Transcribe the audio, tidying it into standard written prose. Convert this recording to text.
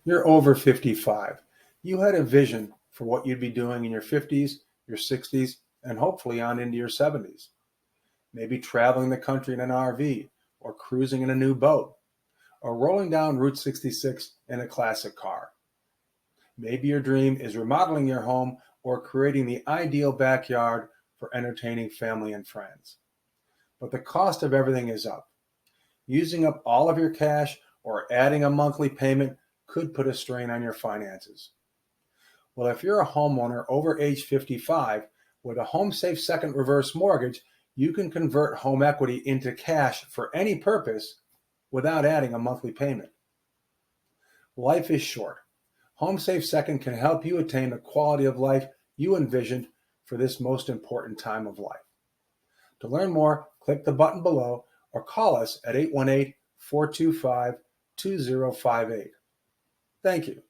You're over 55. You had a vision for what you'd be doing in your 50s, your 60s, and hopefully on into your 70s. Maybe traveling the country in an RV, or cruising in a new boat, or rolling down Route 66 in a classic car. Maybe your dream is remodeling your home or creating the ideal backyard for entertaining family and friends. But the cost of everything is up. Using up all of your cash or adding a monthly payment could put a strain on your finances. Well, if you're a homeowner over age 55 with a HomeSafe second reverse mortgage, you can convert home equity into cash for any purpose without adding a monthly payment. Life is short. HomeSafe Second can help you attain the quality of life you envisioned for this most important time of life. To learn more, click the button below or call us at 818-425-2058. Thank you.